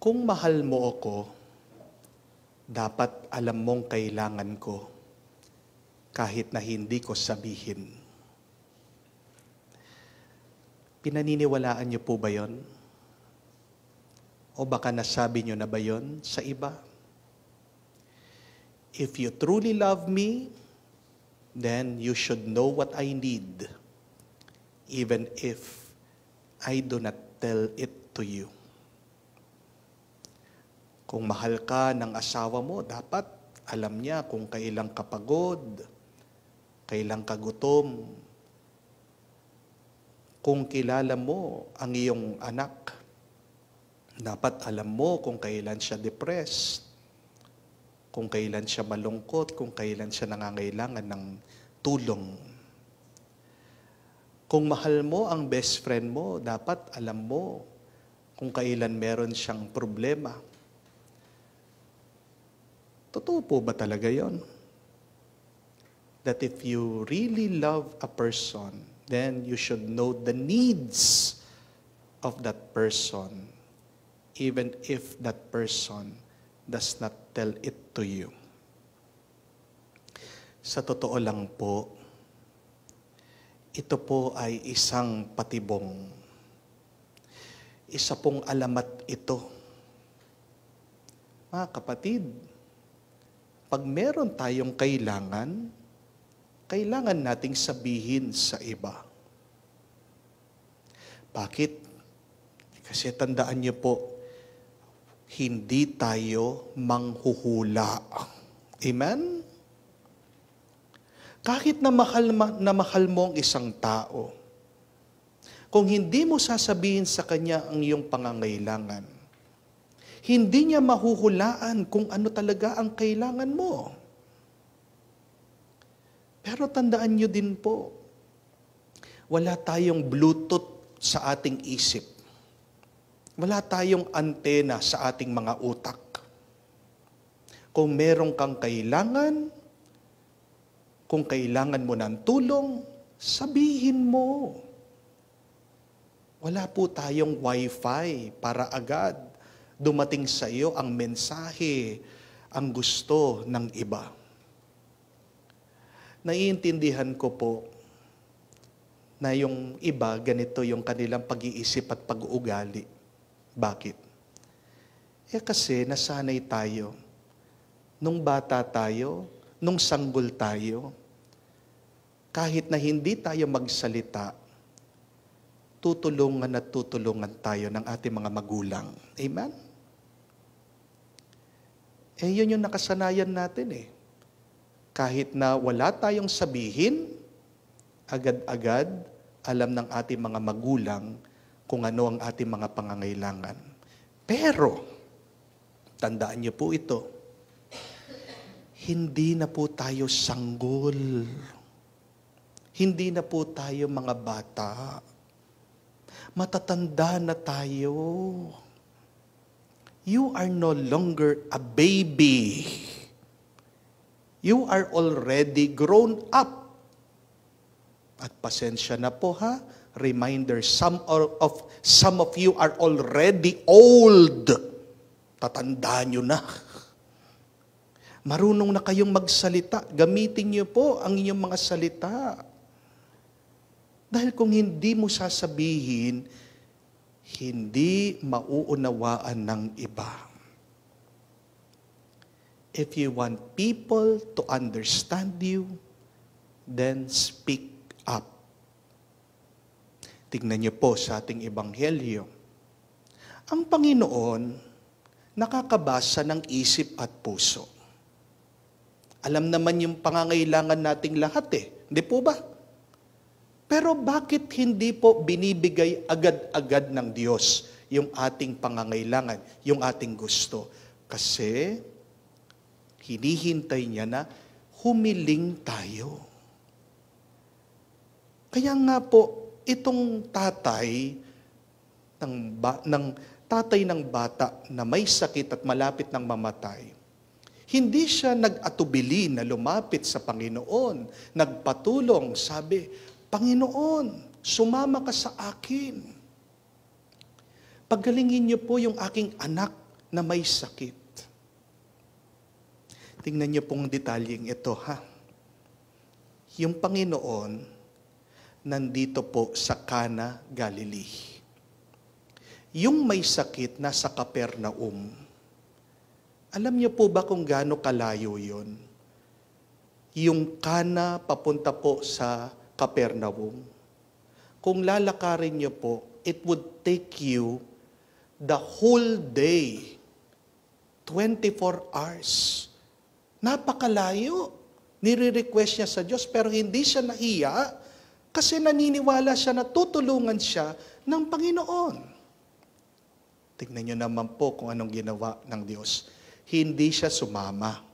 Kung mahal mo ako, dapat alam mong kailangan ko kahit na hindi ko sabihin. Pinaniniwalaan niyo po ba yon? O baka nasabi niyo na ba yon sa iba? If you truly love me, then you should know what I need, even if I do not tell it to you. Kung mahal ka ng asawa mo, dapat alam niya kung kailang kapagod, kailang kagutom. Kung kilala mo ang iyong anak, dapat alam mo kung kailan siya depressed, kung kailan siya malungkot, kung kailan siya nangangailangan ng tulong. Kung mahal mo ang best friend mo, dapat alam mo kung kailan meron siyang problema. Totoo po ba talaga yon? That if you really love a person, then you should know the needs of that person, even if that person does not tell it to you. Sa totoo lang po, ito po ay isang patibong. Isa pong alamat ito. Mga kapatid, pag meron tayong kailangan nating sabihin sa iba. Bakit? Kasi tandaan niyo po, hindi tayo manghuhula. Amen? Kahit na mahal mo ang isang tao, kung hindi mo sasabihin sa kanya ang iyong pangangailangan, hindi niya mahuhulaan kung ano talaga ang kailangan mo. Pero tandaan niyo din po, wala tayong Bluetooth sa ating isip. Wala tayong antena sa ating mga utak. Kung meron kang kailangan, kung kailangan mo ng tulong, sabihin mo. Wala po tayong wifi para agad dumating sa iyo ang mensahe, ang gusto ng iba. Naiintindihan ko po na yung iba, ganito yung kanilang pag-iisip at pag-uugali. Bakit? Kasi nasanay tayo. Nung bata tayo, nung sanggol tayo, kahit na hindi tayo magsalita, tutulungan at tutulungan tayo ng ating mga magulang. Amen? Yun yung nakasanayan natin . Kahit na wala tayong sabihin, agad-agad alam ng ating mga magulang kung ano ang ating mga pangangailangan. Pero, tandaan niyo po ito, hindi na po tayo sanggol. Hindi na po tayo mga bata. Matatanda na tayo. You are no longer a baby. You are already grown up. At pasensya na po reminder, some of you are already old. Tatanda nyo na. Marunong na kayong magsalita. Gamitin niyo po ang inyong mga salita. Dahil kung hindi mo sasabihin, hindi mauunawaan ng iba. If you want people to understand you, then speak up. Tingnan niyo po sa ating ebanghelyo. Ang Panginoon, nakakabasa ng isip at puso. Alam naman yung pangangailangan nating lahat Hindi po ba? Pero bakit hindi po binibigay agad-agad ng Diyos yung ating pangangailangan, yung ating gusto? Kasi hinihintay niya na humiling tayo. Kaya nga po, itong tatay ng bata na may sakit at malapit ng mamatay, hindi siya nag-atubili na lumapit sa Panginoon, nagpatulong, sabi, Panginoon, sumama ka sa akin. Pagalingin niyo po yung aking anak na may sakit. Tingnan niyo pong detalyeng ito, ha? Yung Panginoon, nandito po sa Cana, Galilee. Yung may sakit nasa Capernaum. Alam niyo po ba kung gaano kalayo yun? Yung Cana papunta po sa Capernaum. Kung lalakarin niyo po, it would take you the whole day, 24 hours. Napakalayo. Nire-request niya sa Diyos, pero hindi siya nahiya kasi naniniwala siya na tutulungan siya ng Panginoon. Tingnan niyo naman po kung anong ginawa ng Diyos. Hindi siya sumama.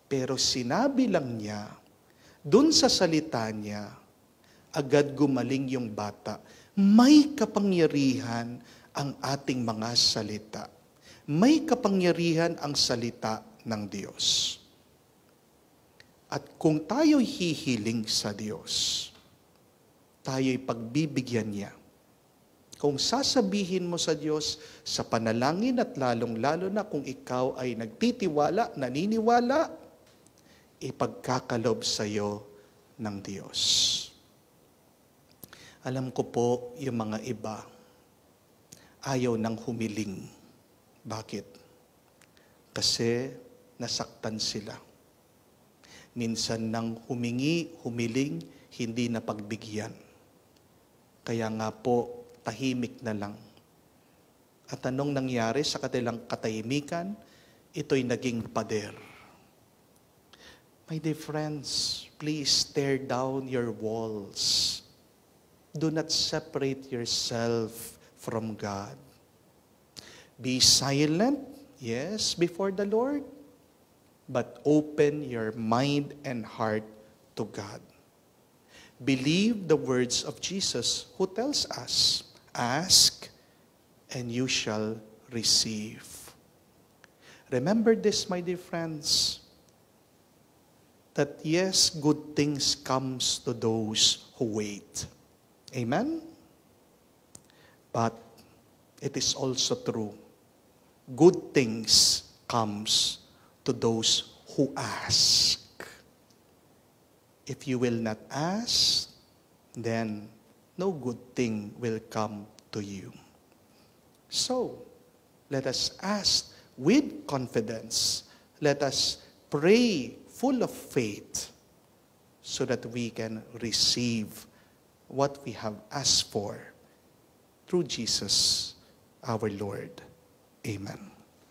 Pero sinabi lang niya, dun sa salita niya, agad gumaling yung bata. May kapangyarihan ang ating mga salita. May kapangyarihan ang salita ng Diyos. At kung tayo'y hihiling sa Diyos, tayo'y pagbibigyan niya. Kung sasabihin mo sa Diyos sa panalangin at lalong-lalo na kung ikaw ay nagtitiwala, naniniwala, ipagkakalob sa iyo ng Diyos. Alam ko po yung mga iba, ayaw nang humiling. Bakit? Kasi nasaktan sila. Minsan nang humiling, hindi na pagbigyan. Kaya nga po, tahimik na lang. At anong nangyari sa kanilang katahimikan? Ito'y naging pader. My dear friends, please tear down your walls. Do not separate yourself from God. Be silent, yes, before the Lord, but open your mind and heart to God. Believe the words of Jesus who tells us, ask and you shall receive. Remember this, my dear friends, that yes, good things comes to those who wait. Amen? But it is also true, good things comes to those who ask. If you will not ask, then no good thing will come to you. So, let us ask with confidence. Let us pray full of faith so that we can receive what we have asked for through Jesus our Lord. Amen.